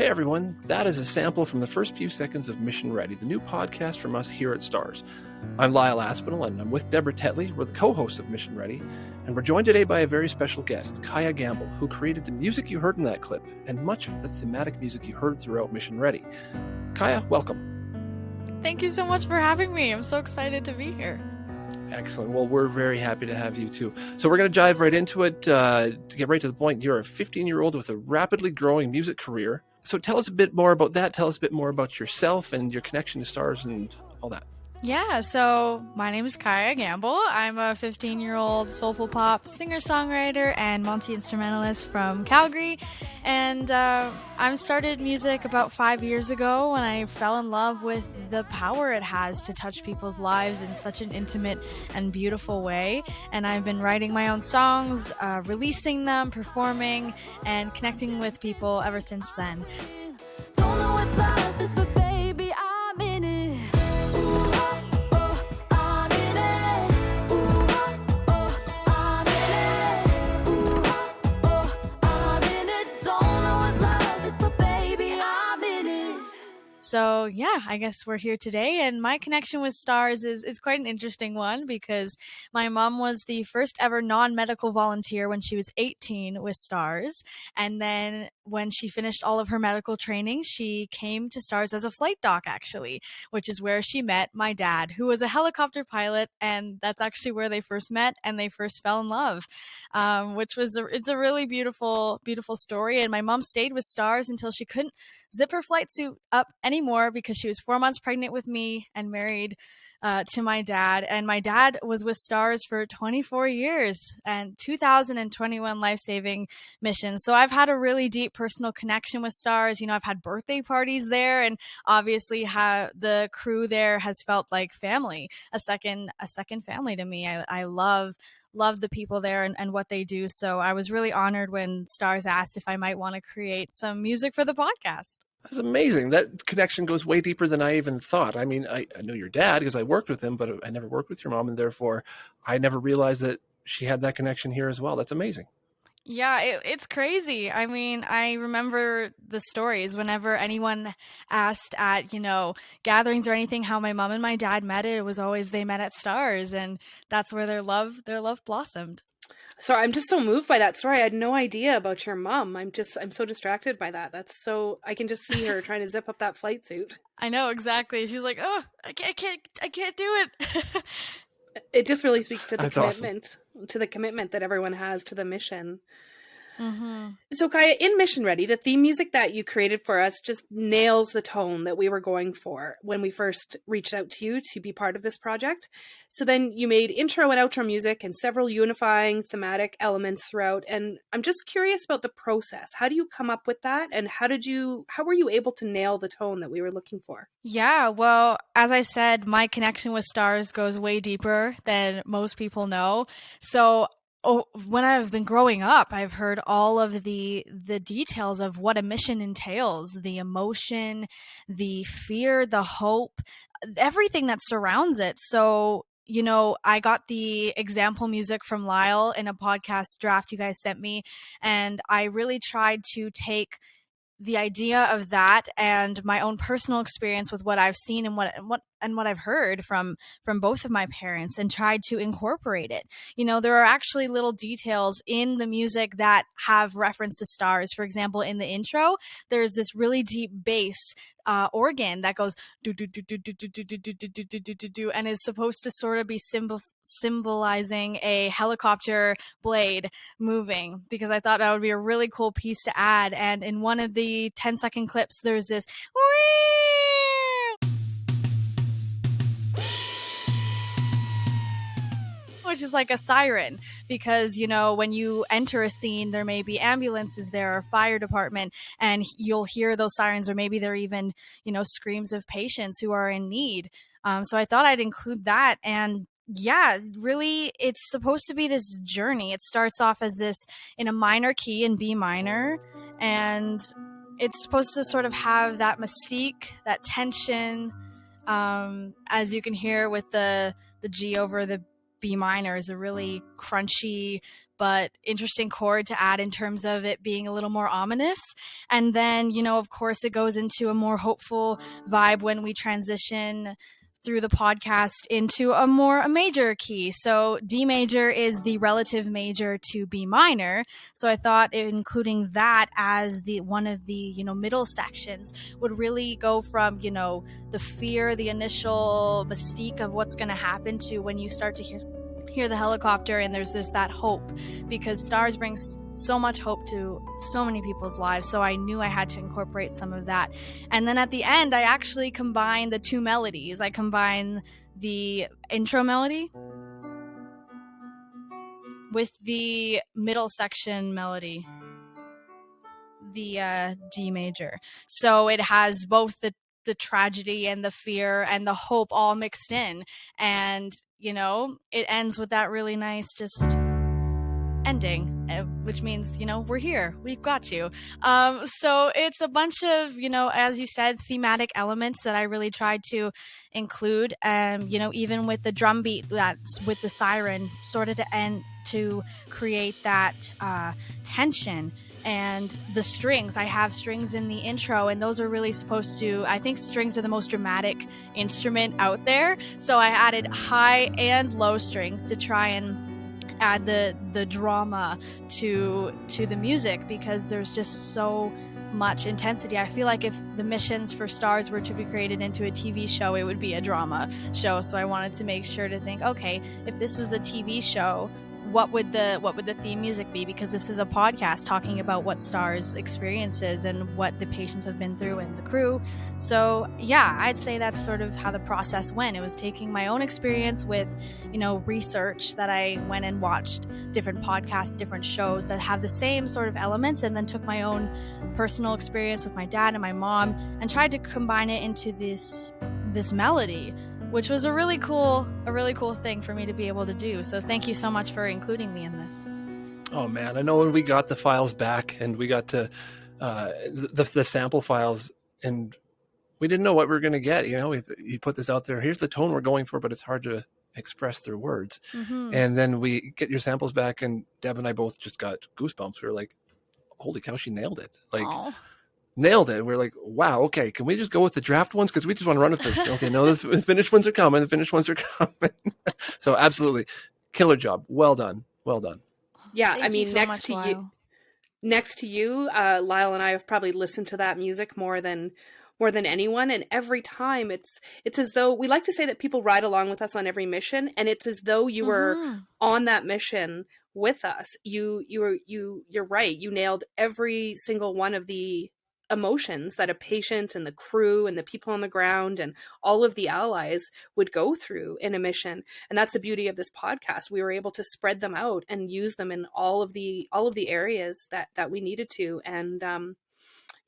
Hey everyone, that is a sample from the first few seconds of Mission Ready, the new podcast from us here at Stars. I'm Lyle Aspinall, and I'm with Deborah Tetley. We're the co-hosts of Mission Ready, and we're joined today by a very special guest, Kaiya Gamble, who created the music you heard in that clip, and much of the thematic music you heard throughout Mission Ready. Kaiya, welcome. Thank you so much for having me. I'm so excited to be here. Excellent. Well, we're very happy to have you too. So we're going to dive right into it. To get right to the point, you're a 15-year-old with a rapidly growing music career. So tell us a bit more about that. Tell us a bit more about yourself and your connection to stars and all that. Yeah, so my name is Kaiya Gamble. I'm a 15-year-old soulful pop singer-songwriter and multi-instrumentalist from Calgary. And I started music about 5 years ago when I fell in love with the power it has to touch people's lives in such an intimate and beautiful way. And I've been writing my own songs, releasing them, performing, and connecting with people ever since then. Don't know what love is, but baby, I'm in it. So yeah, I guess we're here today, and my connection with stars is quite an interesting one because my mom was the first ever non-medical volunteer when she was 18 with stars, and then when she finished all of her medical training, she came to stars as a flight doc actually, which is where she met my dad, who was a helicopter pilot, and that's actually where they first met and they first fell in love, which was it's a really beautiful story. And my mom stayed with stars until she couldn't zip her flight suit up anymore because she was 4 months pregnant with me and married to my dad. And my dad was with stars for 24 years and 2,021 life-saving missions. So I've had a really deep personal connection with stars. You know, I've had birthday parties there, and obviously the crew there has felt like family, a second family to me. I love the people there and what they do. So I was really honored when Stars asked if I might want to create some music for the podcast. That's amazing. That connection goes way deeper than I even thought. I mean, I know your dad because I worked with him, but I never worked with your mom, and therefore I never realized that she had that connection here as well. That's amazing. Yeah, it's crazy. I mean, I remember the stories whenever anyone asked at, gatherings or anything how my mom and my dad met. It was always they met at Stars, and that's where their love blossomed. So I'm just so moved by that story. I had no idea about your mom. I'm so distracted by that. I can just see her trying to zip up that flight suit. I know, exactly. She's like, oh, I can't do it. It just really speaks to the That's commitment, awesome. To the commitment that everyone has to the mission. Mm-hmm. So Kaiya, in Mission Ready, the theme music that you created for us just nails the tone that we were going for when we first reached out to you to be part of this project. So then you made intro and outro music and several unifying thematic elements throughout. And I'm just curious about the process. How do you come up with that? And how were you able to nail the tone that we were looking for? Yeah, well, as I said, my connection with stars goes way deeper than most people know. So when I've been growing up, I've heard all of the details of what a mission entails, the emotion, the fear, the hope, everything that surrounds it. So, I got the example music from Lyle in a podcast draft you guys sent me, and I really tried to take the idea of that and my own personal experience with what I've seen and what I've heard from both of my parents and tried to incorporate it. There are actually little details in the music that have reference to stars. For example, in the intro, there's this really deep bass organ that goes do do do do do do do do do do do do do do, and is supposed to sort of be symbolizing a helicopter blade moving, because I thought that would be a really cool piece to add. And in one of the 10-second clips, there's this which is like a siren, because when you enter a scene, there may be ambulances there or fire department, and you'll hear those sirens, or maybe they're even screams of patients who are in need. So I thought I'd include that. And yeah, really, it's supposed to be this journey. It starts off as this in a minor key in B minor, and it's supposed to sort of have that mystique, that tension, as you can hear with the G over the B minor is a really crunchy but interesting chord to add in terms of it being a little more ominous. And then, of course, it goes into a more hopeful vibe when we transition through the podcast into a major key. So D major is the relative major to B minor. So I thought including that as one of the, middle sections would really go from, the fear, the initial mystique of what's going to happen to when you start to hear the helicopter, and there's that hope, because Stars brings so much hope to so many people's lives. So I knew I had to incorporate some of that. And then at the end, I actually combined the two melodies. I combined the intro melody with the middle section melody, the D major. So it has both the tragedy and the fear and the hope all mixed in. And, it ends with that really nice just ending, which means, we're here. We've got you. So it's a bunch of, as you said, thematic elements that I really tried to include. Even with the drum beat that's with the siren, sort of to create that tension. And the strings, I have strings in the intro, and those are really supposed to, I think strings are the most dramatic instrument out there. So I added high and low strings to try and add the drama to the music, because there's just so much intensity. I feel like if the missions for Stars were to be created into a TV show, it would be a drama show. So I wanted to make sure to think, okay, if this was a TV show, what would the theme music be? Because this is a podcast talking about what Stars experiences and what the patients have been through and the crew. So yeah, I'd say that's sort of how the process went. It was taking my own experience with, research that I went and watched different podcasts, different shows that have the same sort of elements, and then took my own personal experience with my dad and my mom and tried to combine it into this melody, which was a really cool thing for me to be able to do. So thank you so much for including me in this. Oh man, I know when we got the files back and we got to the sample files, and we didn't know what we were going to get. You put this out there. Here's the tone we're going for, but it's hard to express through words. Mm-hmm. And then we get your samples back, and Deb and I both just got goosebumps. We were like, holy cow, she nailed it. Aww. Nailed it. We're like, wow, okay, can we just go with the draft ones? Because we just want to run with this. Okay, no, the finished ones are coming. The finished ones are coming. So absolutely, killer job. Well done. Well done. Yeah, Thank you so next much, to Lyle. next to you, Lyle and I have probably listened to that music more than anyone. And every time it's as though, we like to say that people ride along with us on every mission, and it's as though you were on that mission with us. You're right. You nailed every single one of the emotions that a patient and the crew and the people on the ground and all of the allies would go through in a mission. And that's the beauty of this podcast. We were able to spread them out and use them in all of the areas that we needed to. And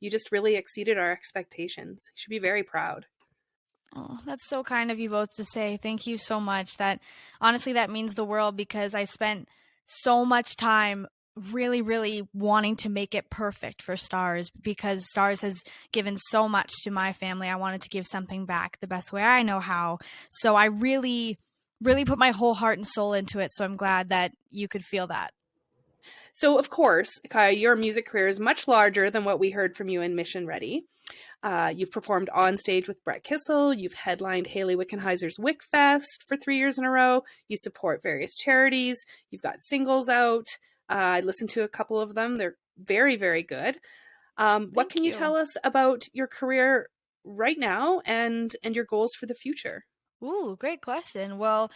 you just really exceeded our expectations. You should be very proud. Oh, that's so kind of you both to say. Thank you so much. That honestly, that means the world, because I spent so much time really, really wanting to make it perfect for Stars, because Stars has given so much to my family. I wanted to give something back the best way I know how. So I really, really put my whole heart and soul into it. So I'm glad that you could feel that. So of course, Kaia, your music career is much larger than what we heard from you in Mission Ready. You've performed on stage with Brett Kissel. You've headlined Haley Wickenheiser's Wickfest for 3 years in a row. You support various charities. You've got singles out. I listened to a couple of them. They're very, very good. What can you tell us about your career right now and your goals for the future? Ooh, great question. Well,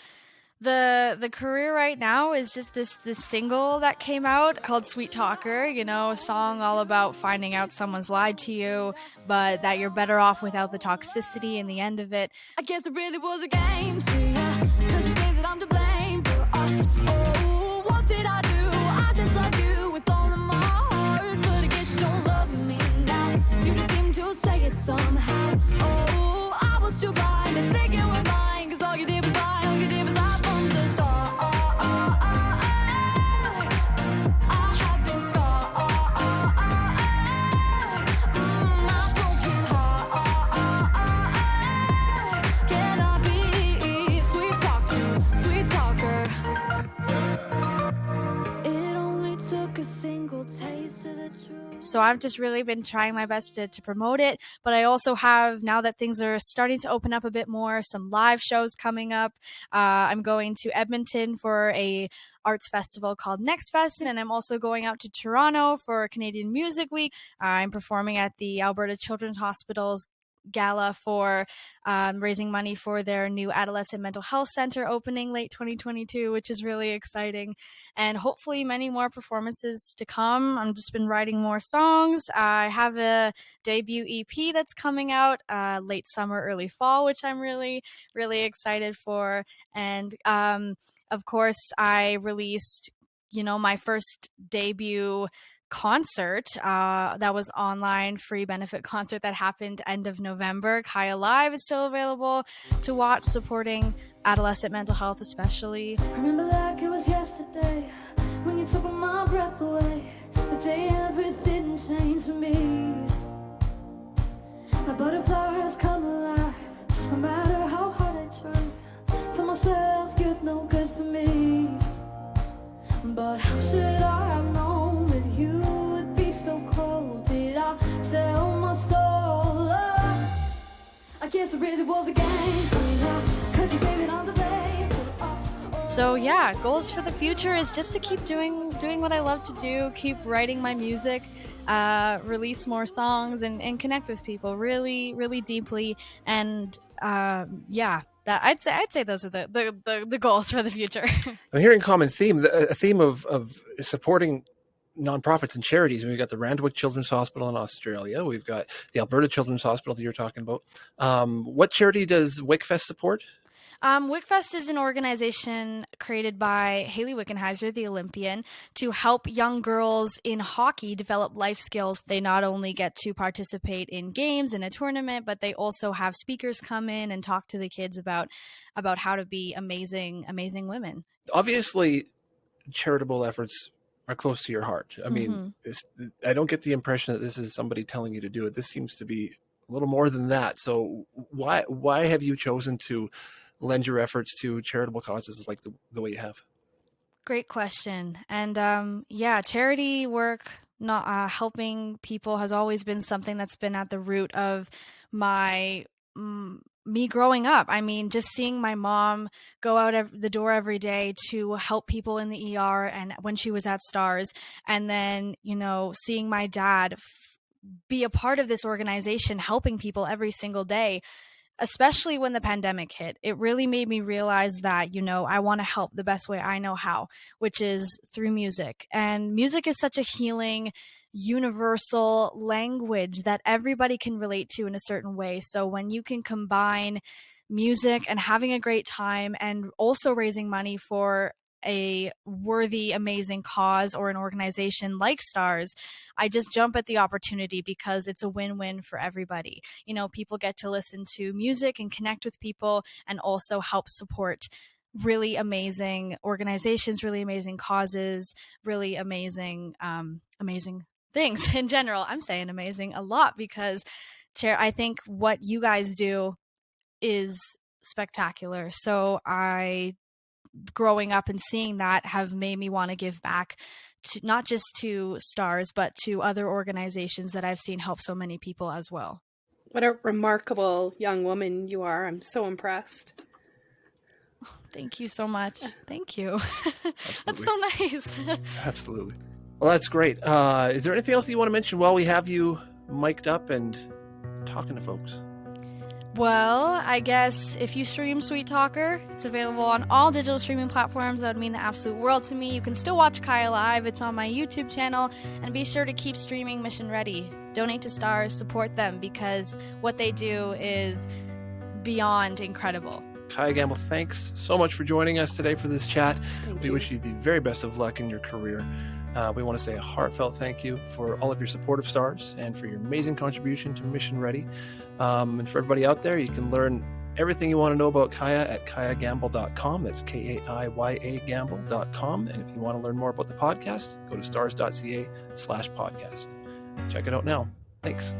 the career right now is just this single that came out called Sweet Talker, a song all about finding out someone's lied to you, but that you're better off without the toxicity in the end of it. I guess it really was a game, see ya. Don't you say that I'm to blame for us? Oh, what did I do? I just love you with all of my heart, but I guess you don't love me now. You just seem to say it somehow. Oh, I was too blind to think you were mine, 'cause all you did was lie, from the start. I have been scarred. My broken heart. Can I be sweet talker? So I've just really been trying my best to promote it. But I also have, now that things are starting to open up a bit more, some live shows coming up. I'm going to Edmonton for a arts festival called Next Fest, and I'm also going out to Toronto for Canadian Music Week. I'm performing at the Alberta Children's Hospital's gala for raising money for their new adolescent mental health center opening late 2022, which is really exciting, and hopefully many more performances to come. I've just been writing more songs. I have a debut EP that's coming out late summer, early fall, which I'm really, really excited for. And of course, I released, my first debut concert that was online free benefit concert that happened end of November. Kaiya Live is still available to watch, supporting adolescent mental health especially. Remember like it was yesterday when you took my breath away, the day everything changed for me. My butterflies come alive no matter how hard I try. Tell myself you're no good for me, but how should I have known that you would be so cold? Did I sell my soul? I guess it really was a game, so yeah, could you blame it on the blame for us? So yeah, goals for the future is just to keep doing what I love to do, keep writing my music, release more songs, and connect with people really, really deeply. And that I'd say those are the goals for the future. I'm hearing a common theme, a theme of supporting nonprofits and charities. And we've got the Randwick Children's Hospital in Australia. We've got the Alberta Children's Hospital that you're talking about. What charity does WICFest support? WICFest is an organization created by Haley Wickenheiser, the Olympian, to help young girls in hockey develop life skills. They not only get to participate in games in a tournament, but they also have speakers come in and talk to the kids about how to be amazing women. Obviously, charitable efforts are close to your heart. I mean, I don't get the impression that this is somebody telling you to do it. This seems to be a little more than that. So why have you chosen to lend your efforts to charitable causes like the way you have? Great question. And charity work, not helping people, has always been something that's been at the root of me growing up. I mean, just seeing my mom go out the door every day to help people in the ER, and when she was at STARS, and then seeing my dad be a part of this organization, helping people every single day. Especially when the pandemic hit, it really made me realize that, I want to help the best way I know how, which is through music. And music is such a healing, universal language that everybody can relate to in a certain way. So when you can combine music and having a great time and also raising money for a worthy, amazing cause or an organization like STARS, I just jump at the opportunity because it's a win-win for everybody. People get to listen to music and connect with people, and also help support really amazing organizations, really amazing causes, really amazing things in general. I'm saying amazing a lot because I think what you guys do is spectacular. So growing up and seeing that have made me want to give back to not just to STARS, but to other organizations that I've seen help so many people as well. What a remarkable young woman you are. I'm so impressed. Oh, thank you so much. Thank you. That's so nice. Absolutely. Well, that's great. Is there anything else that you want to mention while we have you mic'd up and talking to folks? Well, I guess if you stream Sweet Talker, it's available on all digital streaming platforms. That would mean the absolute world to me. You can still watch Kaiya live. It's on my YouTube channel. And be sure to keep streaming Mission Ready. Donate to STARS, support them, because what they do is beyond incredible. Kaiya Gamble, thanks so much for joining us today for this chat. Thank We you. wish you the very best of luck in your career. We want to say a heartfelt thank you for all of your support of STARS and for your amazing contribution to Mission Ready. And for everybody out there, you can learn everything you want to know about Kaia at kaiyagamble.com. That's Kaiya Gamble.com. And if you want to learn more about the podcast, go to stars.ca/podcast. Check it out now. Thanks.